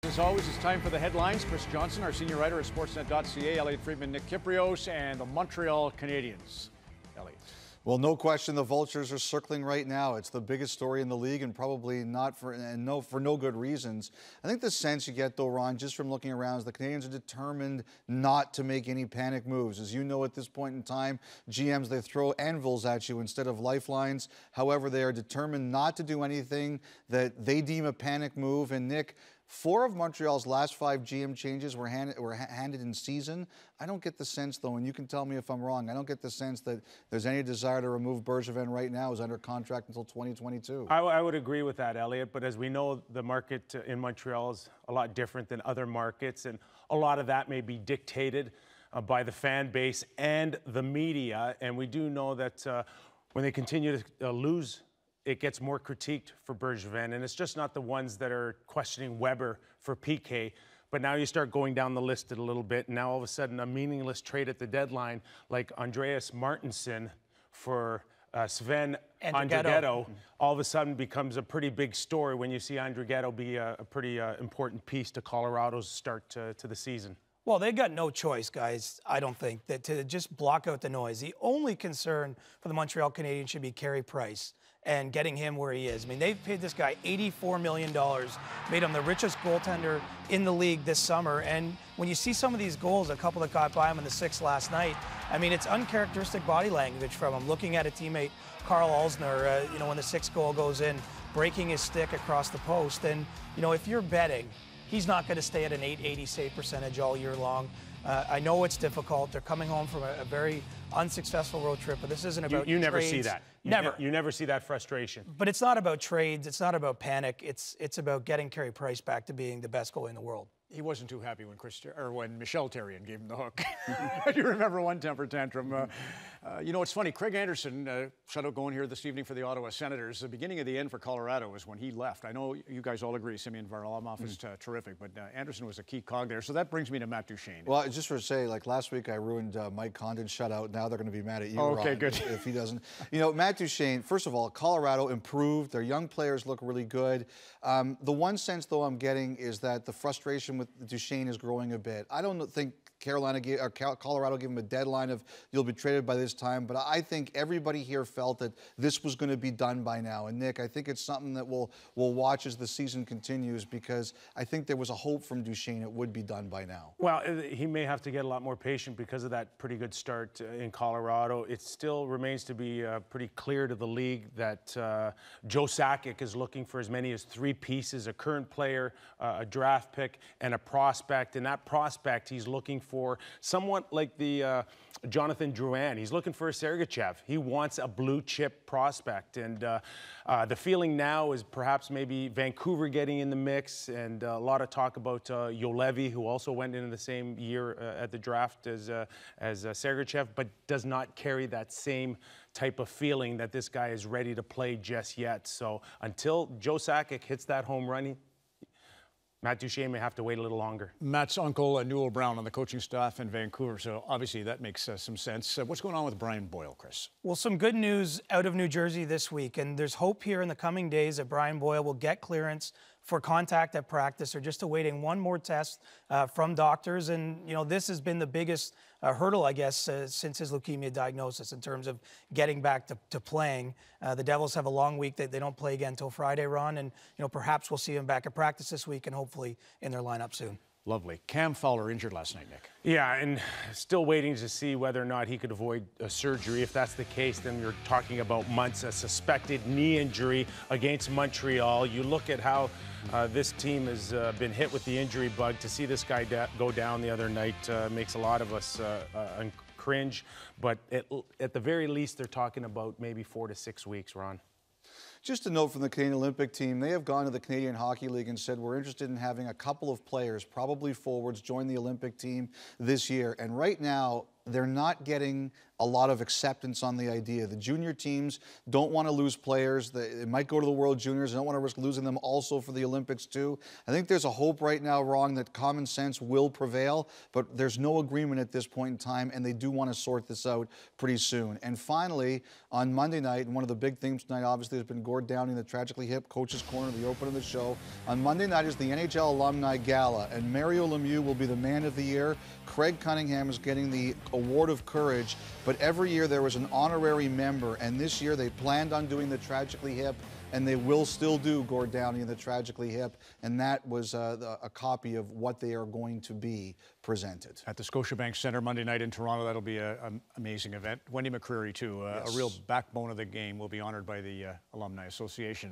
As always, it's time for the headlines. Chris Johnson, our senior writer at Sportsnet.ca, Elliot Friedman, Nick Kyprios, and the Montreal Canadiens. Elliot. Well, no question, the vultures are circling right now. It's the biggest story in the league, and probably not for no good reasons. I think the sense you get, though, Ron, just from looking around, is the Canadiens are determined not to make any panic moves. As you know, at this point in time, GMs, they throw anvils at you instead of lifelines. However, they are determined not to do anything that they deem a panic move. And Nick, 4 of Montreal's last 5 GM changes were handed in season. I don't get the sense, though, and you can tell me if I'm wrong, I don't get the sense that there's any desire to remove Bergevin right now, who's under contract until 2022. I would agree with that, Elliot, but as we know, the market in Montreal is a lot different than other markets, and a lot of that may be dictated by the fan base and the media, and we do know that when they continue to lose, it gets more critiqued for Bergevin, and it's just not the ones that are questioning Weber for PK. But now you start going down the list a little bit, and now all of a sudden a meaningless trade at the deadline like Andreas Martinson for Sven Andrighetto all of a sudden becomes a pretty big story when you see Andrighetto be a pretty important piece to Colorado's start to the season. Well, they got no choice, guys, I don't think, that to just block out the noise. The only concern for the Montreal Canadiens should be Carey Price and getting him where he is. I mean, they've paid this guy $84 million, made him the richest goaltender in the league this summer. And when you see some of these goals, a couple that got by him in the 6th last night, I mean, it's uncharacteristic body language from him. Looking at a teammate, Carl Alsner, when the 6th goal goes in, breaking his stick across the post. And, if you're betting, he's not going to stay at an .880 save percentage all year long. I know it's difficult. They're coming home from a very unsuccessful road trip, but this isn't about you never trades. see that. You never see that frustration. But it's not about trades. It's not about panic. It's about getting Carey Price back to being the best goalie in the world. He wasn't too happy when Michel Therrien gave him the hook. You remember one temper tantrum. It's funny. Craig Anderson, shutout going here this evening for the Ottawa Senators. The beginning of the end for Colorado was when he left. I know you guys all agree Semyon Varlamov is terrific, but Anderson was a key cog there. So that brings me to Matt Duchene. Well, just for say, like last week I ruined Mike Condon's shutout. Now they're going to be mad at you, okay, Ron, good. if he doesn't. Matt Duchene, first of all, Colorado improved. Their young players look really good. The one sense, though, I'm getting is that the frustration with Duchene is growing a bit. I don't think Colorado gave him a deadline of you'll be traded by this time, but I think everybody here felt that this was going to be done by now. And Nick, I think it's something that we'll watch as the season continues, because I think there was a hope from Duchene it would be done by now. Well, he may have to get a lot more patient because of that pretty good start in Colorado. It still remains to be pretty clear to the league that Joe Sakic is looking for as many as 3 pieces: a current player, a draft pick, and a prospect. And that prospect he's looking for somewhat like the Jonathan Drouin. He's looking for a Sergachev. He wants a blue chip prospect. And the feeling now is perhaps maybe Vancouver getting in the mix, and a lot of talk about Juolevi, who also went into the same year at the draft as Sergachev, but does not carry that same type of feeling that this guy is ready to play just yet. So until Joe Sakic hits that home run, Matt Duchene may have to wait a little longer. Matt's uncle, Newell Brown, on the coaching staff in Vancouver, so obviously that makes some sense. What's going on with Brian Boyle, Chris? Well, some good news out of New Jersey this week, and there's hope here in the coming days that Brian Boyle will get clearance for contact at practice. They're just awaiting one more test from doctors, and this has been the biggest hurdle, I guess, since his leukemia diagnosis in terms of getting back to playing. The Devils have a long week. They don't play again until Friday, Ron, and perhaps we'll see him back at practice this week and hopefully in their lineup soon. Lovely. Cam Fowler injured last night, Nick. Yeah, and still waiting to see whether or not he could avoid a surgery. If that's the case, then you're talking about months. A suspected knee injury against Montreal. You look at how this team has been hit with the injury bug. To see this guy go down the other night makes a lot of us cringe. But at the very least, they're talking about maybe 4 to 6 weeks, Ron. Just a note from the Canadian Olympic team, they have gone to the Canadian Hockey League and said we're interested in having a couple of players, probably forwards, join the Olympic team this year. And right now, they're not getting a lot of acceptance on the idea. The junior teams don't want to lose players. They might go to the World Juniors. They don't want to risk losing them also for the Olympics too. I think there's a hope right now, Ron, that common sense will prevail, but there's no agreement at this point in time, and they do want to sort this out pretty soon. And finally, on Monday night, and one of the big themes tonight obviously has been Gord Downing, the tragically hip Coach's Corner, the open of the show. On Monday night is the NHL Alumni Gala, and Mario Lemieux will be the Man of the Year. Craig Cunningham is getting the Award of Courage, but every year there was an honorary member, and this year they planned on doing the tragically hip, and they will still do Gord Downing and the tragically hip, and that was a copy of what they are going to be presented. At the Scotiabank Centre Monday night in Toronto, that'll be an amazing event. Wendy McCreary, too, Yes. a real backbone of the game, will be honored by the Alumni Association.